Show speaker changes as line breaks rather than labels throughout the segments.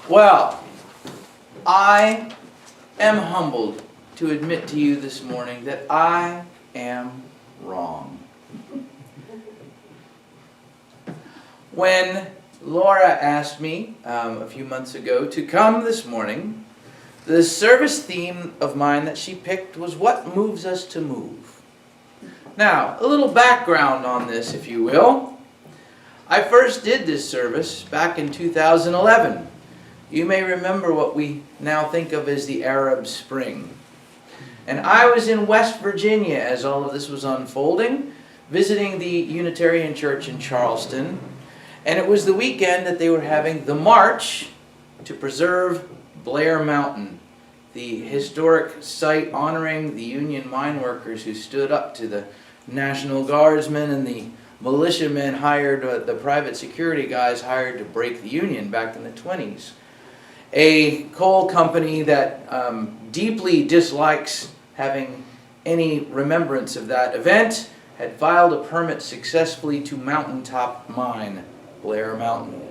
Well, I am humbled to admit to you this morning that I am wrong. When Laura asked me a few months ago to come this morning, the service theme of mine that she picked was what moves us to move. Now, a little background on this, if you will. I first did this service back in 2011. You may remember what we now think of as the Arab Spring. And I was in West Virginia as all of this was unfolding, visiting the Unitarian Church in Charleston. And it was the weekend that they were having the march to preserve Blair Mountain, the historic site honoring the Union mine workers who stood up to the National Guardsmen and the militiamen hired, the private security guys hired to break the Union back in the 20s. A coal company that deeply dislikes having any remembrance of that event had filed a permit successfully to mountaintop mine Blair Mountain.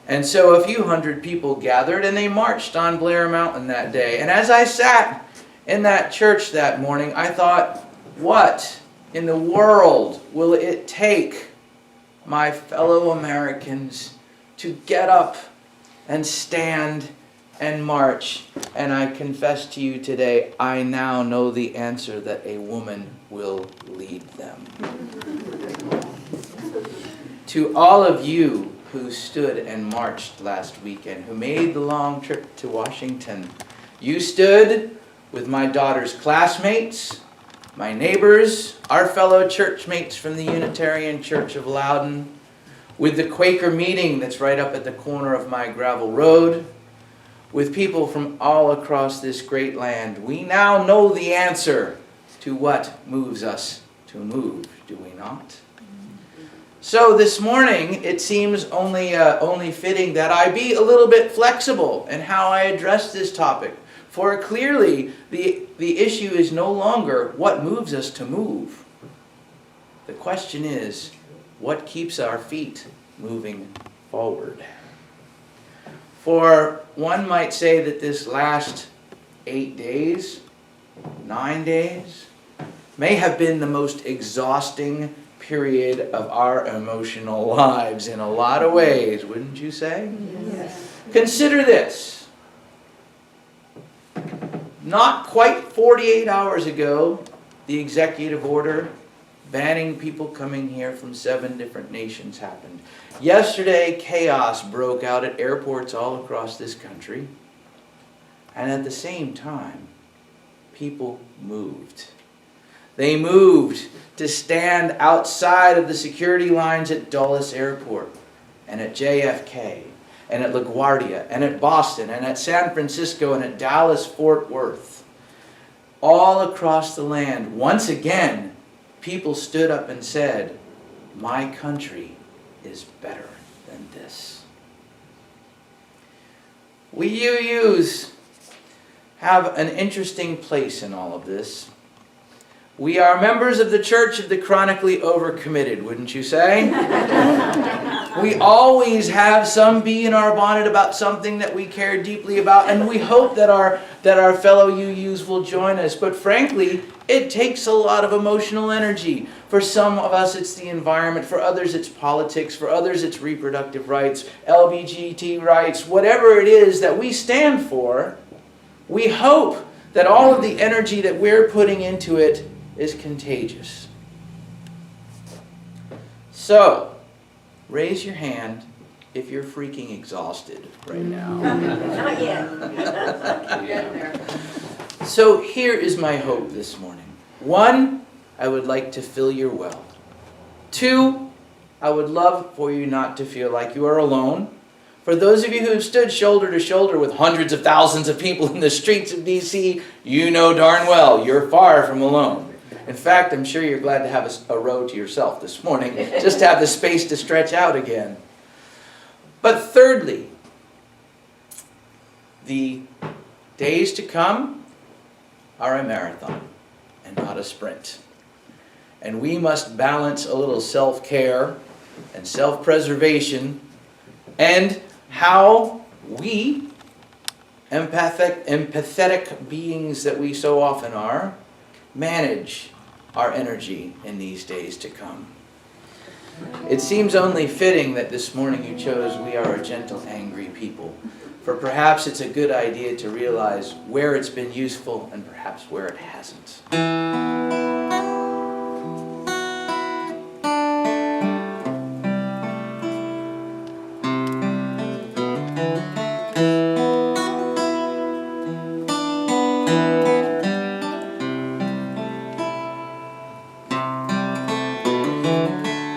And so a few hundred people gathered and they marched on Blair Mountain that day. And as I sat in that church that morning, I thought, what in the world will it take, my fellow Americans, to get up and stand and march? And I confess to you today, I now know the answer, that a woman will lead them. To all of you who stood and marched last weekend, who made the long trip to Washington, you stood with my daughter's classmates, my neighbors, our fellow churchmates from the Unitarian Church of Loudon, with the Quaker meeting that's right up at the corner of my gravel road, with people from all across this great land. We now know the answer to what moves us to move, do we not? So this morning, it seems only fitting that I be a little bit flexible in how I address this topic. For clearly, the issue is no longer what moves us to move. The question is, what keeps our feet moving forward? For one might say that this last 8 days, 9 days, may have been the most exhausting period of our emotional lives in a lot of ways, wouldn't you say?
Yes.
Consider this. Not quite 48 hours ago, the executive order banning people coming here from 7 different nations happened. Yesterday, chaos broke out at airports all across this country. And at the same time, people moved. They moved to stand outside of the security lines at Dulles Airport, and at JFK, and at LaGuardia, and at Boston, and at San Francisco, and at Dallas-Fort Worth. All across the land, once again, people stood up and said, my country is better than this. We UUs have an interesting place in all of this. We are members of the Church of the Chronically Overcommitted, wouldn't you say? We always have some bee in our bonnet about something that we care deeply about, and we hope that our fellow UUs will join us. But frankly, it takes a lot of emotional energy. For some of us, it's the environment. For others, it's politics. For others, it's reproductive rights, LGBT rights, whatever it is that we stand for. We hope that all of the energy that we're putting into it is contagious. So, raise your hand if you're freaking exhausted right now.
Not yet.
So here is my hope this morning. 1, I would like to fill your well. 2, I would love for you not to feel like you are alone. For those of you who have stood shoulder to shoulder with hundreds of thousands of people in the streets of D.C., you know darn well you're far from alone. In fact, I'm sure you're glad to have a row to yourself this morning, just to have the space to stretch out again. But thirdly, the days to come are a marathon and not a sprint. And we must balance a little self-care and self-preservation and how we, empathetic beings that we so often are, manage our energy in these days to come. It seems only fitting that this morning you chose "We Are a Gentle, Angry People," for perhaps it's a good idea to realize where it's been useful and perhaps where it hasn't.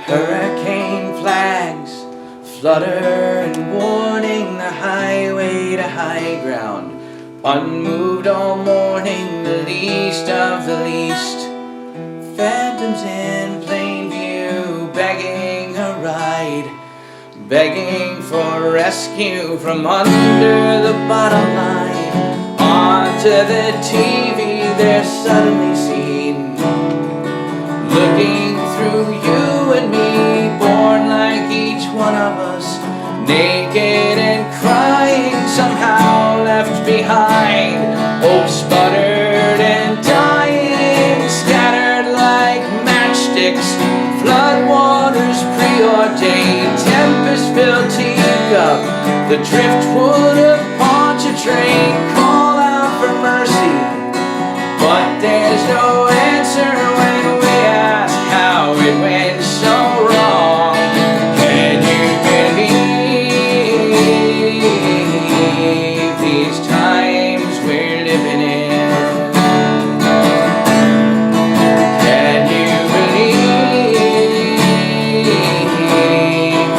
Hurricane flags flutter and warning the highway to high ground. Unmoved all morning, the least of the least. Phantoms in plain view, begging a ride, begging for rescue from under the bottom line. Onto the TV they're suddenly seen, looking through you and me, born like each one of us, naked and crying, somehow left behind. Hope sputtered and dying, scattered like matchsticks. Floodwaters preordained, tempest-filled teacup. The driftwood of Pontchartrain, call out for mercy, but there's no answer when we ask how it went so wrong. Can you believe these times we're living in? Can you believe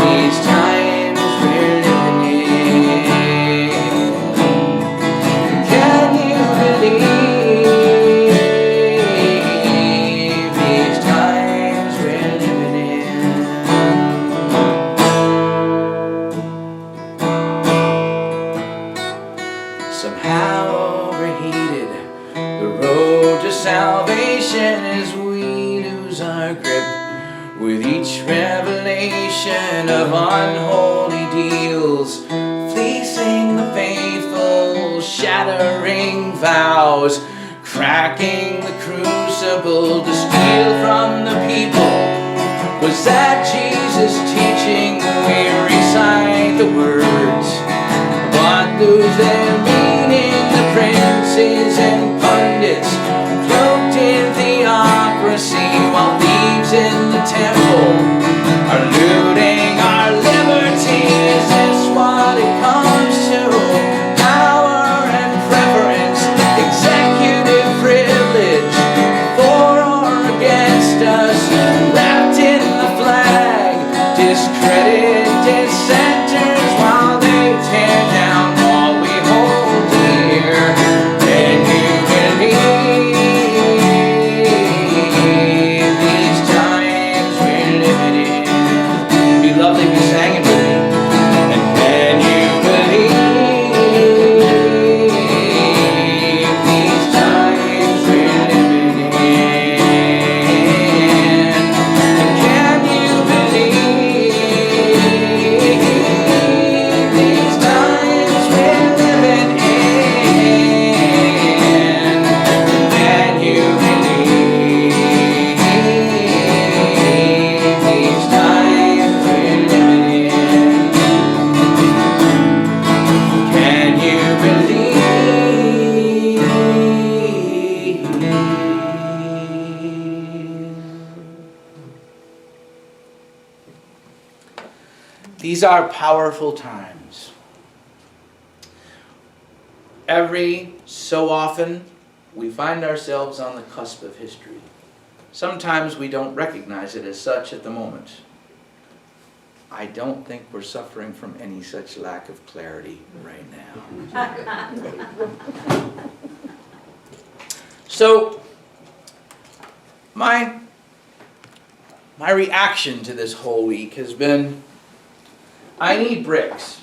these times we're living in? Can you believe these times we're living in? Somehow overheated, the road to salvation as we lose our grip with each revelation of unholy deals, fleecing the faithful, shattering vows, cracking the crucible to steal from the people. Was that Jesus teaching? We recite the words, but lose their meaning. The princes and pundits, cloaked in theocracy, while thieves in the temple are looting our liberties. Is what it comes to? Power and preference, executive privilege, for or against us, wrapped in the flag, discredit dissenters while they tear down all we hold dear. Can you believe these times we're living in? It'd be lovely if you sang it with me. And can you believe these times we're living in? And can you believe these times we're living in? Can you believe these times we're living in? Can you believe? These are powerful times. Every so often, we find ourselves on the cusp of history. Sometimes we don't recognize it as such at the moment. I don't think we're suffering from any such lack of clarity right now. So, my reaction to this whole week has been, I need bricks.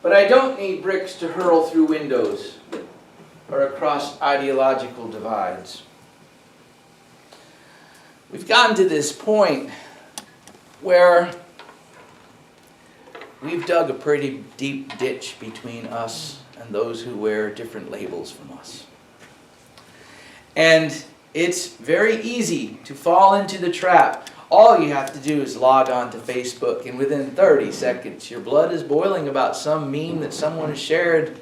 But I don't need bricks to hurl through windows or across ideological divides. We've gotten to this point where we've dug a pretty deep ditch between us and those who wear different labels from us. And it's very easy to fall into the trap. All you have to do is log on to Facebook, and within 30 seconds, your blood is boiling about some meme that someone has shared,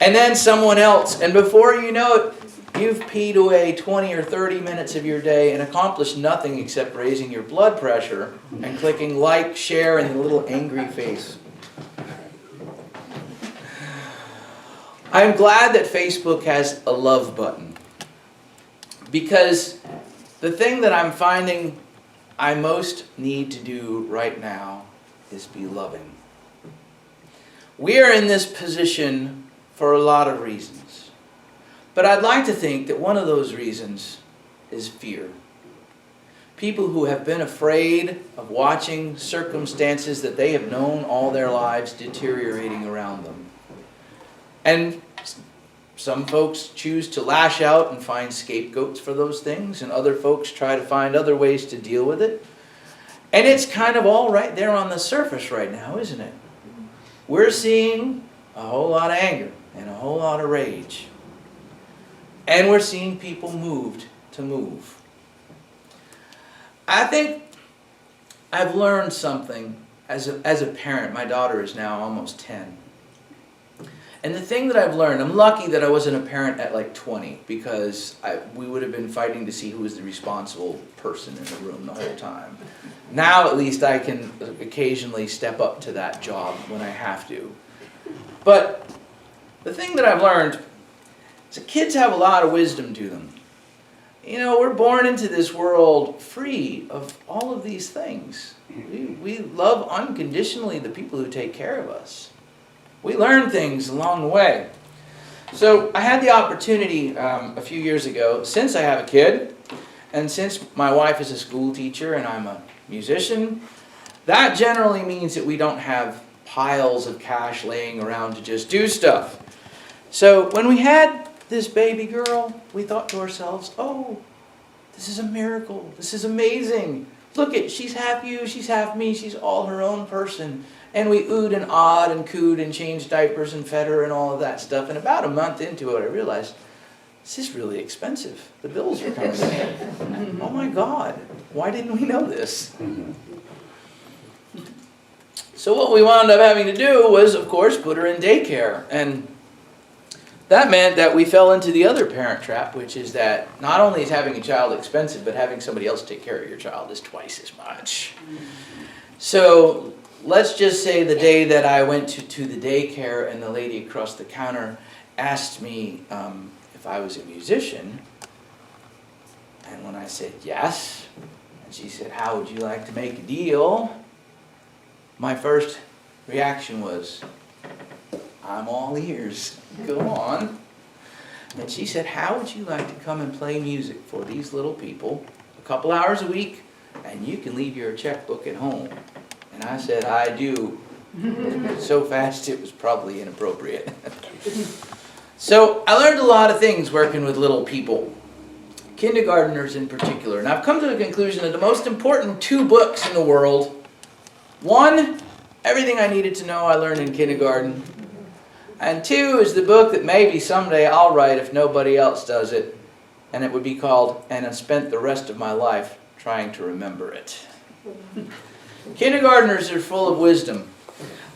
and then someone else. And before you know it, you've peed away 20 or 30 minutes of your day and accomplished nothing except raising your blood pressure and clicking like, share, and the little angry face. I'm glad that Facebook has a love button, because the thing that I'm finding I most need to do right now is be loving. We are in this position for a lot of reasons. But I'd like to think that one of those reasons is fear. People who have been afraid of watching circumstances that they have known all their lives deteriorating around them. And some folks choose to lash out and find scapegoats for those things, and other folks try to find other ways to deal with it. And it's kind of all right there on the surface right now, isn't it? We're seeing a whole lot of anger and a whole lot of rage. And we're seeing people moved to move. I think I've learned something as a parent. My daughter is now almost 10. And the thing that I've learned, I'm lucky that I wasn't a parent at like 20, because we would have been fighting to see who was the responsible person in the room the whole time. Now at least I can occasionally step up to that job when I have to. But the thing that I've learned is that kids have a lot of wisdom to them. You know, we're born into this world free of all of these things. We love unconditionally the people who take care of us. We learn things along the way. So I had the opportunity a few years ago, since I have a kid, and since my wife is a school teacher and I'm a musician, that generally means that we don't have piles of cash laying around to just do stuff. So when we had this baby girl, we thought to ourselves, oh, this is a miracle. This is amazing. Look it, she's half you, she's half me, she's all her own person. And we oohed and awed and cooed and changed diapers and fed her and all of that stuff. And about a month into it, I realized, this is really expensive. The bills are coming in. Oh my God, why didn't we know this? So what we wound up having to do was, of course, put her in daycare. And that meant that we fell into the other parent trap, which is that not only is having a child expensive, but having somebody else take care of your child is twice as much. So let's just say the day that I went to the daycare and the lady across the counter asked me if I was a musician. And when I said yes, and she said, how would you like to make a deal? My first reaction was, I'm all ears. Go on. And she said, how would you like to come and play music for these little people a couple hours a week, and you can leave your checkbook at home? And I said, I do. So fast it was probably inappropriate. So I learned a lot of things working with little people, kindergartners in particular. And I've come to the conclusion that the most important two books in the world, one, everything I needed to know I learned in kindergarten. And two is the book that maybe someday I'll write if nobody else does it. And it would be called, And I Spent the Rest of My Life Trying to Remember It. Kindergartners are full of wisdom.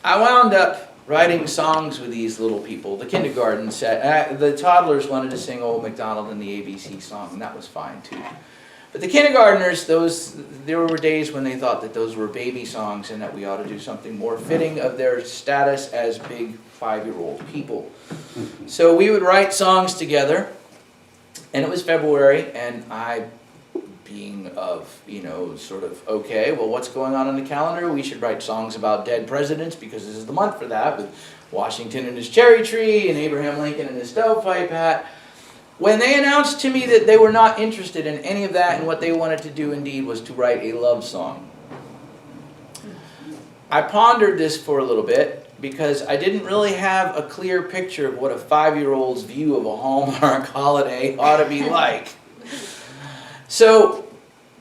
I wound up writing songs with these little people. The kindergarten set, the toddlers wanted to sing Old MacDonald and the ABC song, and that was fine too. But the kindergartners, there were days when they thought that those were baby songs and that we ought to do something more fitting of their status as big 5-year-old people. So we would write songs together, and it was February, and I, being of, sort of, okay, well, what's going on the calendar? We should write songs about dead presidents because this is the month for that, with Washington and his cherry tree and Abraham Lincoln and his stovepipe hat. When they announced to me that they were not interested in any of that and what they wanted to do indeed was to write a love song, I pondered this for a little bit because I didn't really have a clear picture of what a 5-year-old's view of a Hallmark holiday ought to be like. So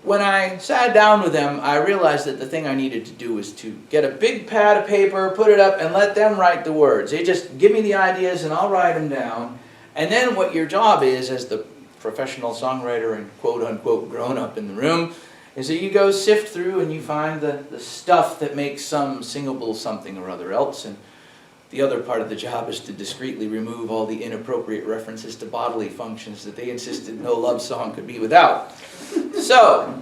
when I sat down with them, I realized that the thing I needed to do was to get a big pad of paper, put it up, and let them write the words. They just give me the ideas and I'll write them down. And then what your job is, as the professional songwriter and quote-unquote grown-up in the room, is that you go sift through and you find the stuff that makes some singable something or other else. And the other part of the job is to discreetly remove all the inappropriate references to bodily functions that they insisted no love song could be without. So,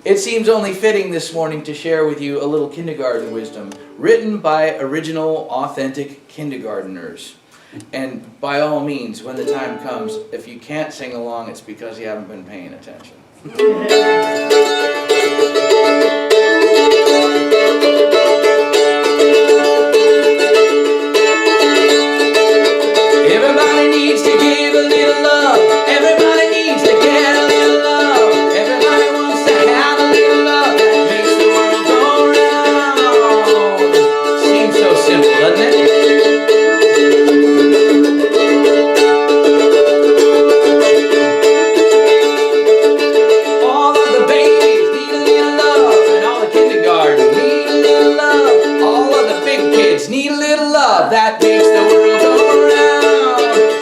it seems only fitting this morning to share with you a little kindergarten wisdom, written by original, authentic kindergarteners. And by all means, when the time comes, if you can't sing along, it's because you haven't been paying attention. Everybody needs to give a little love. Everybody needs to get a little love. Everybody wants to have a little love that makes the world go round. Seems so simple, doesn't it? All of the babies need a little love, and all the kindergarten need a little love. All of the big kids need a little love that makes the world go round.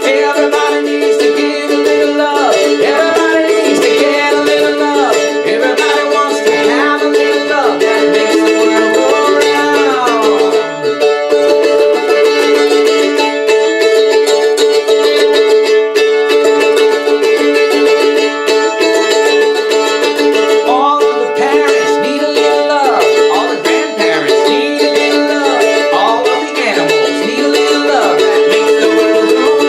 Everybody needs to give a little love. Everybody needs to get a little love. Everybody wants to have a little love that makes the world go round. All of the parents need a little love. All the grandparents need a little love. All of the animals need a little love that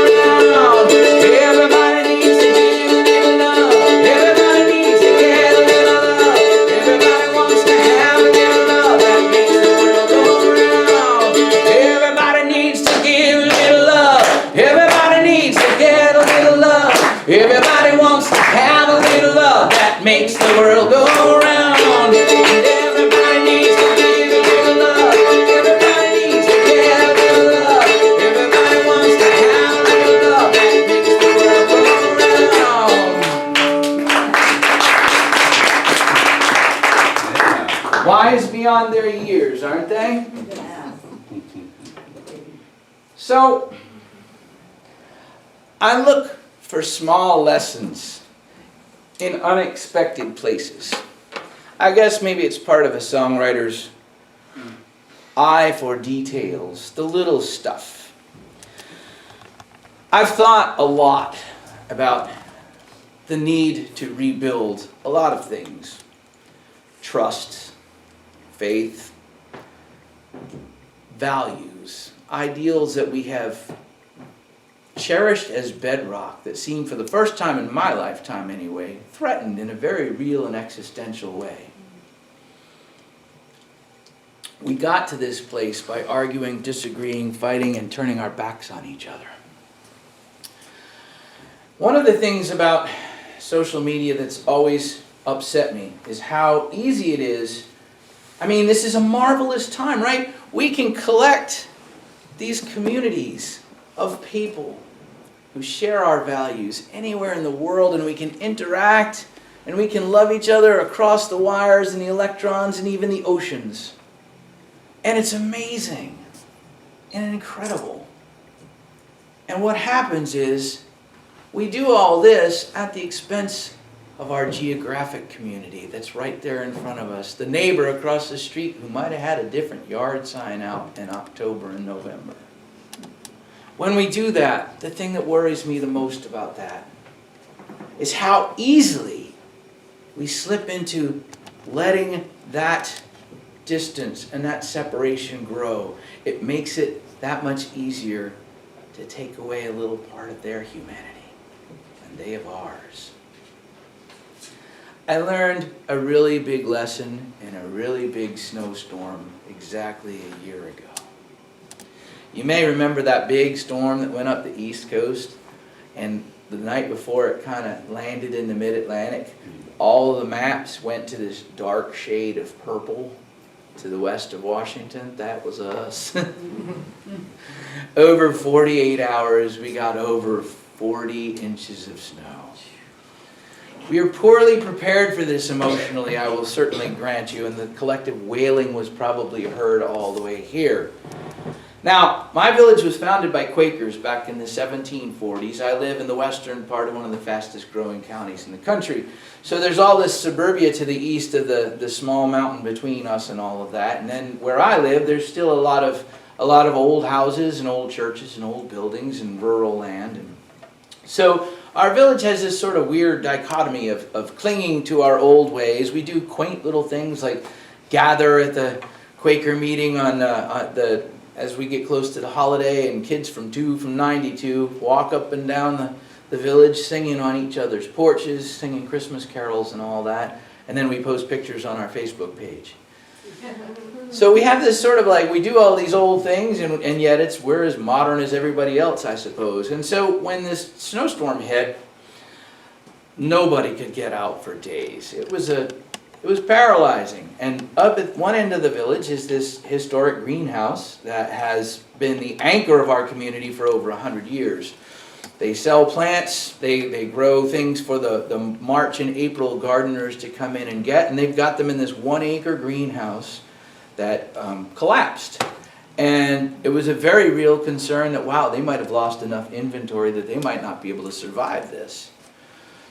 makes the world go round. Everybody needs to give a little love. Everybody needs to get a little love. Everybody wants to have a little love that makes the world go round. Everybody needs to give a little love. Everybody needs to get a little love. Everybody wants to have a little love that makes the world go round. And everybody needs to give a little love. Everybody needs to get a little love. Everybody wants to have a little love that makes the world go round. Wise beyond their years, aren't they?
Yeah.
So, I look for small lessons in unexpected places. I guess maybe it's part of a songwriter's eye for details, the little stuff. I've thought a lot about the need to rebuild a lot of things. Trust, faith, values, ideals that we have cherished as bedrock that seem, for the first time in my lifetime anyway, threatened in a very real and existential way. We got to this place by arguing, disagreeing, fighting, and turning our backs on each other. One of the things about social media that's always upset me is how easy it is. I mean, this is a marvelous time, right? We can collect these communities of people who share our values anywhere in the world, and we can interact and we can love each other across the wires and the electrons and even the oceans. And it's amazing and incredible. And what happens is we do all this at the expense of our geographic community that's right there in front of us. The neighbor across the street who might have had a different yard sign out in October and November. When we do that, the thing that worries me the most about that is how easily we slip into letting that distance and that separation grow. It makes it that much easier to take away a little part of their humanity and they of ours. I learned a really big lesson in a really big snowstorm exactly a year ago. You may remember that big storm that went up the East Coast, and the night before it kind of landed in the mid-Atlantic. All of the maps went to this dark shade of purple to the west of Washington. That was us. Over 48 hours, we got over 40 inches of snow. We are poorly prepared for this emotionally, I will certainly grant you, and the collective wailing was probably heard all the way here. Now, my village was founded by Quakers back in the 1740s. I live in the western part of one of the fastest growing counties in the country. So there's all this suburbia to the east of the small mountain between us and all of that. And then where I live, there's still a lot of old houses and old churches and old buildings and rural land. And so our village has this sort of weird dichotomy of clinging to our old ways. We do quaint little things like gather at the Quaker meeting as we get close to the holiday, and kids from 92 walk up and down the village singing on each other's porches, singing Christmas carols and all that. And then we post pictures on our Facebook page. So we have this sort of like, we do all these old things, and yet we're as modern as everybody else, I suppose. And so when this snowstorm hit, nobody could get out for days. It was paralyzing. And up at one end of the village is this historic greenhouse that has been the anchor of our community for over 100 years. They sell plants, they grow things for the March and April gardeners to come in and get, and they've got them in this 1 acre greenhouse that collapsed. And it was a very real concern that, wow, they might have lost enough inventory that they might not be able to survive this.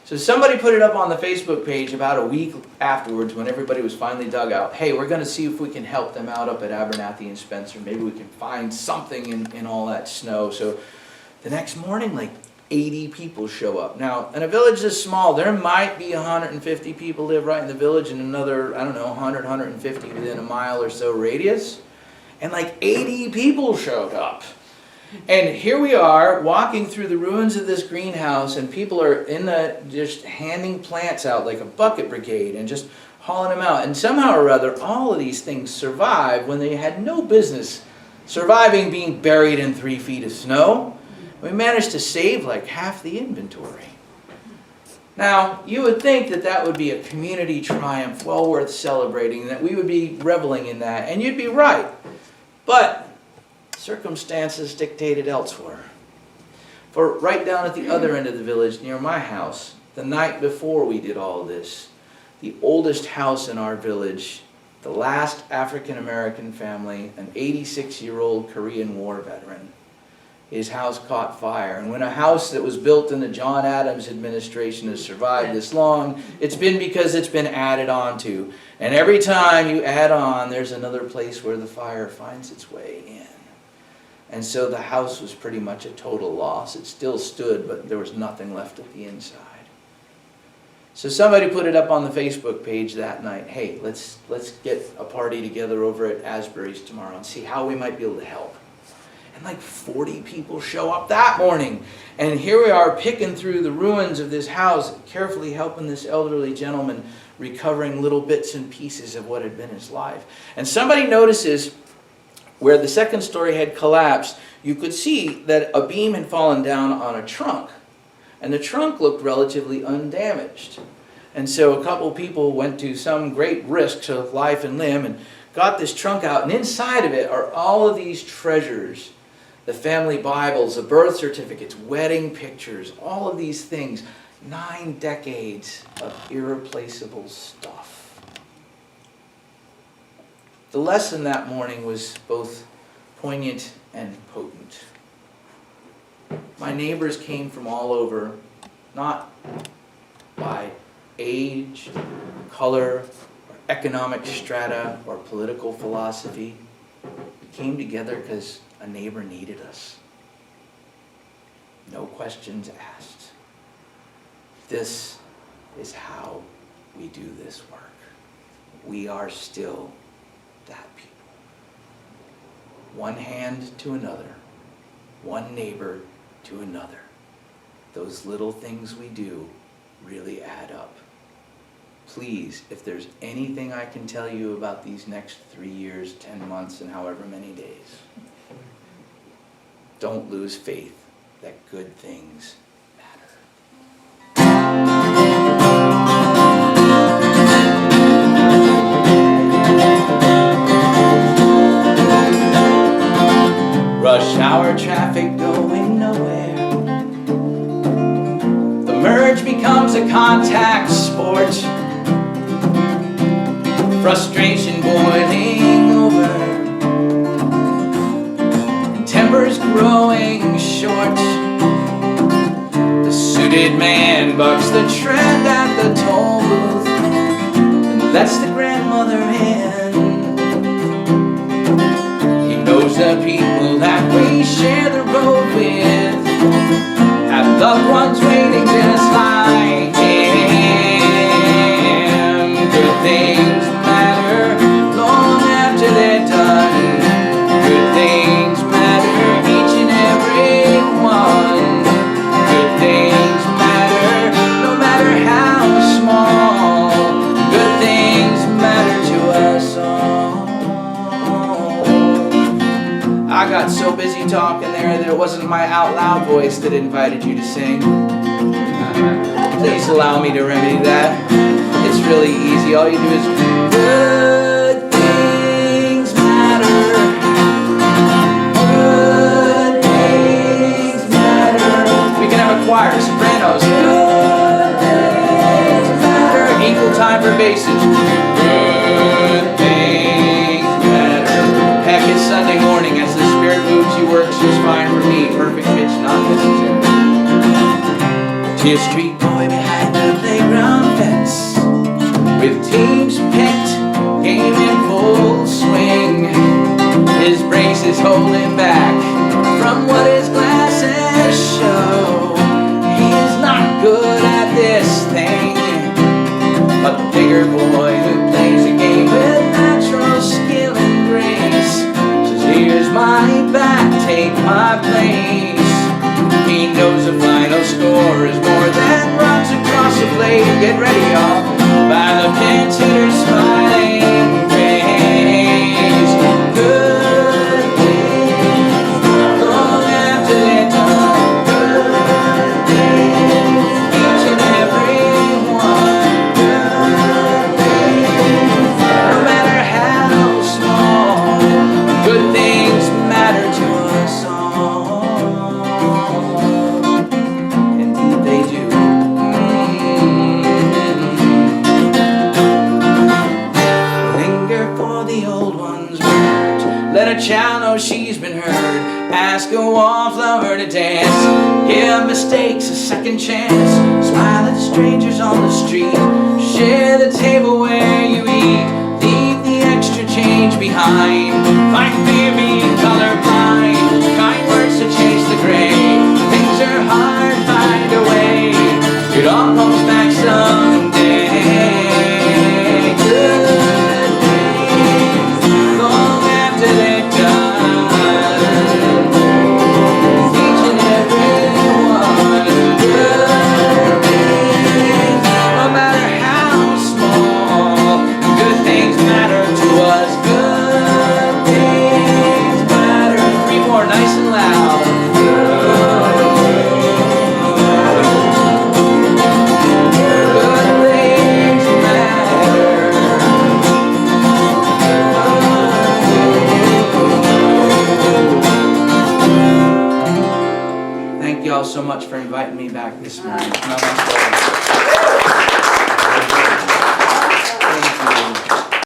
So somebody put it up on the Facebook page about a week afterwards when everybody was finally dug out. Hey, we're going to see if we can help them out up at Abernathy and Spencer. Maybe we can find something in all that snow. So the next morning, like 80 people show up. Now, in a village this small, there might be 150 people live right in the village and another, 100, 150 within a mile or so radius. And like 80 people showed up. And here we are walking through the ruins of this greenhouse, and people are just handing plants out like a bucket brigade and just hauling them out. And somehow or other, all of these things survived when they had no business surviving being buried in 3 feet of snow. We managed to save like half the inventory. Now, you would think that would be a community triumph well worth celebrating, that we would be reveling in that, and you'd be right. But circumstances dictated elsewhere. For right down at the other end of the village, near my house, the night before we did all this, the oldest house in our village, the last African-American family, an 86-year-old Korean War veteran, his house caught fire. And when a house that was built in the John Adams administration has survived this long, it's been because it's been added on to. And every time you add on, there's another place where the fire finds its way in. And so the house was pretty much a total loss. It still stood, but there was nothing left at the inside. So somebody put it up on the Facebook page that night. Hey, let's get a party together over at Asbury's tomorrow and see how we might be able to help. And like 40 people show up that morning. And here we are picking through the ruins of this house, carefully helping this elderly gentleman, recovering little bits and pieces of what had been his life. And somebody notices where the second story had collapsed, you could see that a beam had fallen down on a trunk. And the trunk looked relatively undamaged. And so a couple people went to some great risks of life and limb and got this trunk out. And inside of it are all of these treasures. The family Bibles, the birth certificates, wedding pictures, all of these things. 9 decades of irreplaceable stuff. The lesson that morning was both poignant and potent. My neighbors came from all over, not by age, color, or economic strata, or political philosophy. We came together because a neighbor needed us. No questions asked. This is how we do this work. We are still that people. One hand to another, one neighbor to another. Those little things we do really add up. Please, if there's anything I can tell you about these next 3 years, 10 months, and however many days, don't lose faith that good things rush hour traffic going nowhere. The merge becomes a contact sport. Frustration boiling over, tempers growing short. The suited man bucks the trend at the toll booth and lets the grandmother in. He knows the people that we share the road with have loved ones waiting just like him. Good things matter long after they're done. Good things matter, each and every one. Good things matter, no matter how small. Good things matter to us all. I got so busy talking there that it wasn't my out loud voice that invited you to sing. Please allow me to remedy that. It's really easy. All you do is good things matter. Good things matter. We can have a choir, sopranos. Good things matter. Equal time for basses. Good things matter. Heck, it's Sunday morning. As the Spirit moves, you work just fine for me. Perfect pitch, not necessary. To a street boy behind the playground fence, with teams picked, game in full swing. His brace is holding back from what his glasses show. He's not good at this thing, but the bigger boy who plays a game with natural skill and grace says, here's my bat, take my place. He knows the final score is more than runs across the plate. Get ready, y'all. By the pinch hitter's smiling face. Good things long after they're done. Good things, each and every one. Good things, no matter how small. Good things matter to us all. Indeed they do. Linger for the old one's words. Let a child know she's been heard. Ask a wallflower to dance. Give mistakes a second chance. Smile at strangers on the street. Share the table where you eat. Leave the extra change behind. Fight fear being colorblind. Kind words to chase the gray. Things are hard, find a way. It all comes back someday. Good things long after they're done. Each and every one. Good things, no matter how small. Good things matter to us. Good things matter. Three more, nice and loud. Thank you all so much for inviting me back this morning. Namaste.